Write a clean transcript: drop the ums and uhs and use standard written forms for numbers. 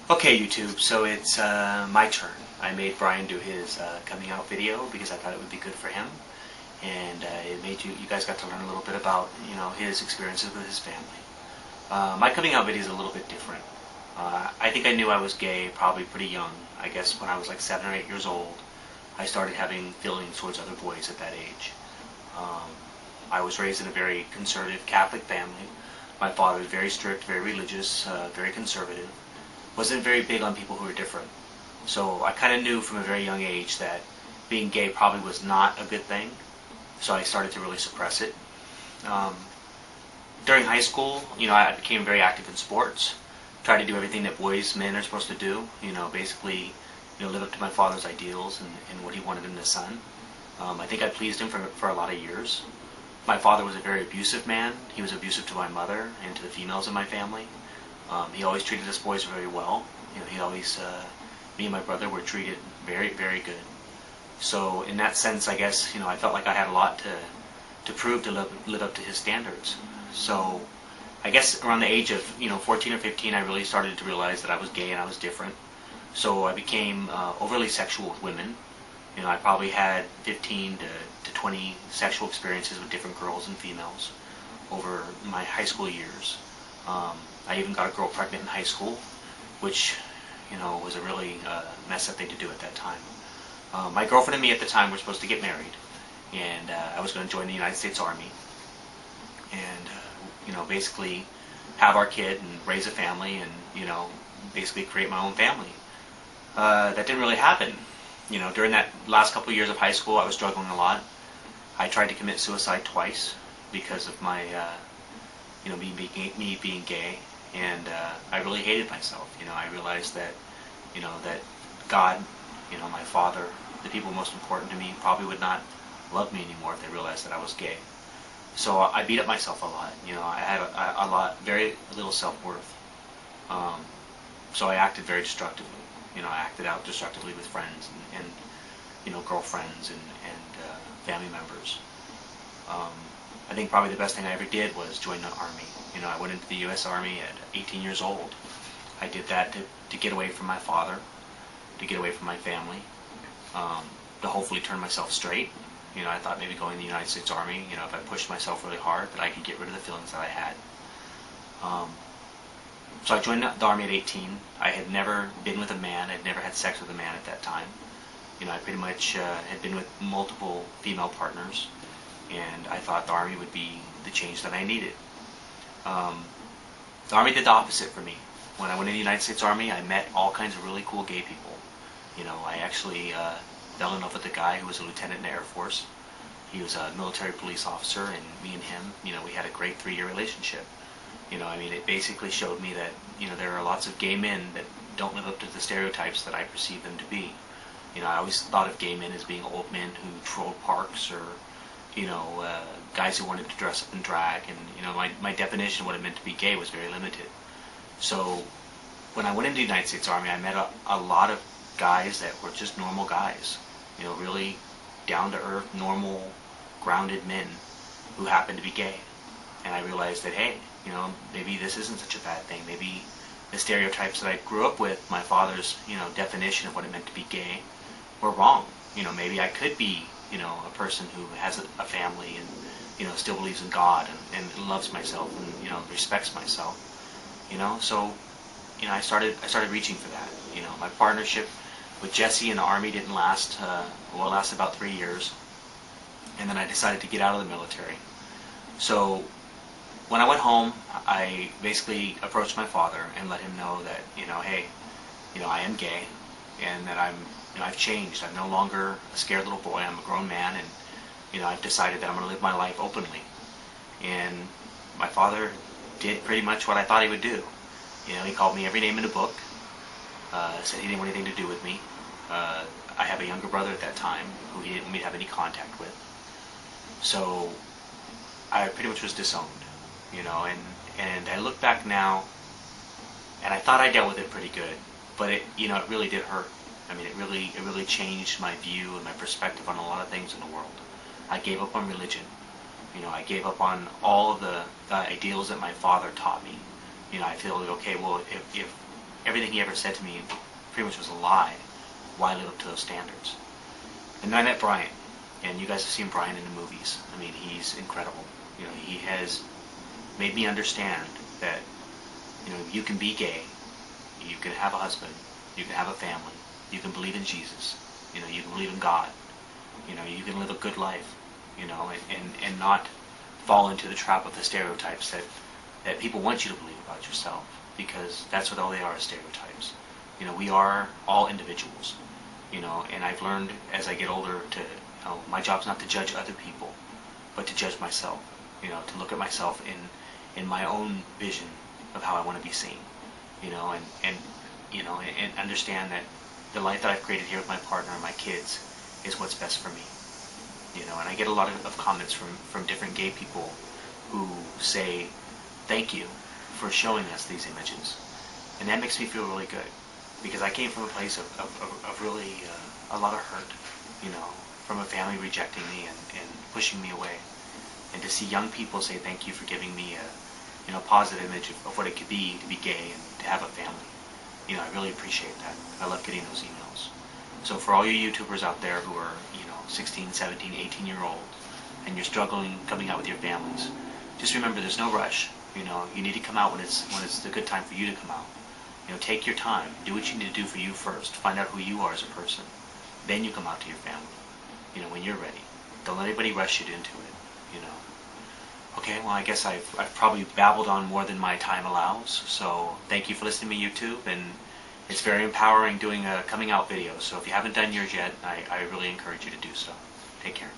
Okay, YouTube, so it's my turn. I made Brian do his coming out video because I thought it would be good for him, and it made you guys got to learn a little bit about his experiences with his family. My coming out video is a little bit different. I think I knew I was gay probably pretty young. I guess when I was like 7 or 8 years old, I started having feelings towards other boys at that age. I was raised in a very conservative Catholic family. My father was very strict, very religious, very conservative. Wasn't very big on people who were different. So I kind of knew from a very young age that being gay probably was not a good thing. So I started to really suppress it. During high school, I became very active in sports. Tried to do everything that men are supposed to do. Basically, live up to my father's ideals and what he wanted in his son. I think I pleased him for a lot of years. My father was a very abusive man. He was abusive to my mother and to the females in my family. He always treated us boys very well. He always, me and my brother were treated very, very good. So in that sense, I guess, I felt like I had a lot to prove to live up to his standards. So I guess around the age of, 14 or 15, I really started to realize that I was gay and I was different. So I became overly sexual with women. I probably had 15 to 20 sexual experiences with different girls and females over my high school years. I even got a girl pregnant in high school, which, was a really messed up thing to do at that time. My girlfriend and me at the time were supposed to get married, and I was going to join the United States Army and, basically have our kid and raise a family and, basically create my own family. That didn't really happen. During that last couple of years of high school, I was struggling a lot. I tried to commit suicide twice because of my, me being gay. And I really hated myself. I realized that, that God, my father, the people most important to me, probably would not love me anymore if they realized that I was gay. So I beat up myself a lot. I had very little self-worth. So I acted very destructively. I acted out destructively with friends and girlfriends and family members. I think probably the best thing I ever did was join the Army. I went into the U.S. Army at 18 years old. I did that to get away from my father, to get away from my family, to hopefully turn myself straight. I thought maybe going to the United States Army, if I pushed myself really hard, that I could get rid of the feelings that I had. So I joined the Army at 18. I had never been with a man. I'd never had sex with a man at that time. I pretty much had been with multiple female partners, and I thought the Army would be the change that I needed. The Army did the opposite for me. When I went in the United States Army, I met all kinds of really cool gay people. I actually fell in love with a guy who was a lieutenant in the Air Force. He was a military police officer, and me and him, we had a great 3-year relationship. It basically showed me that, there are lots of gay men that don't live up to the stereotypes that I perceive them to be. I always thought of gay men as being old men who trolled parks or, guys who wanted to dress up in drag, and, my definition of what it meant to be gay was very limited. So when I went into the United States Army, I met a lot of guys that were just normal guys, really down-to-earth, normal, grounded men who happened to be gay. And I realized that, hey, maybe this isn't such a bad thing. Maybe the stereotypes that I grew up with, my father's, definition of what it meant to be gay, were wrong. Maybe I could be, a person who has a family and, still believes in God and loves myself and, respects myself. So, I started reaching for that. My partnership with Jesse in the Army didn't last, it lasted about 3 years. And then I decided to get out of the military. So when I went home, I basically approached my father and let him know that, hey, I am gay and that I've changed. I'm no longer a scared little boy. I'm a grown man, and, I've decided that I'm going to live my life openly. And my father did pretty much what I thought he would do. He called me every name in the book, said he didn't want anything to do with me. I have a younger brother at that time who he didn't want me to have any contact with. So I pretty much was disowned, and I look back now, and I thought I dealt with it pretty good, but it really did hurt. It really changed my view and my perspective on a lot of things in the world. I gave up on religion. I gave up on all of the ideals that my father taught me. I feel that, okay, well, if everything he ever said to me pretty much was a lie. Why live up to those standards? And then I met Brian, and you guys have seen Brian in the movies. I mean, he's incredible. You know, he has made me understand that, you know, you can be gay, you can have a husband, you can have a family, you can believe in Jesus, you know, you can believe in God, you know, you can live a good life, you know, and not fall into the trap of the stereotypes that people want you to believe about yourself, because that's what all they are, stereotypes. You know, we are all individuals, you know, and I've learned as I get older to, you know, my job's not to judge other people, but to judge myself, you know, to look at myself in my own vision of how I want to be seen, you know, and you know, and understand that the life that I've created here with my partner and my kids is what's best for me, you know. And I get a lot of comments from different gay people who say thank you for showing us these images, and that makes me feel really good, because I came from a place of really a lot of hurt, you know, from a family rejecting me and pushing me away, and to see young people say thank you for giving me a, you know, positive image of what it could be to be gay and to have a family. You know, I really appreciate that. I love getting those emails. So for all you YouTubers out there who are, you know, 16, 17, 18-year-old, and you're struggling coming out with your families, just remember there's no rush. You know, you need to come out when it's the good time for you to come out. You know, take your time. Do what you need to do for you first. Find out who you are as a person. Then you come out to your family. You know, when you're ready. Don't let anybody rush you into it. You know. Okay, well, I guess I've probably babbled on more than my time allows. So thank you for listening to me, YouTube, and it's very empowering doing a coming out video. So if you haven't done yours yet, I really encourage you to do so. Take care.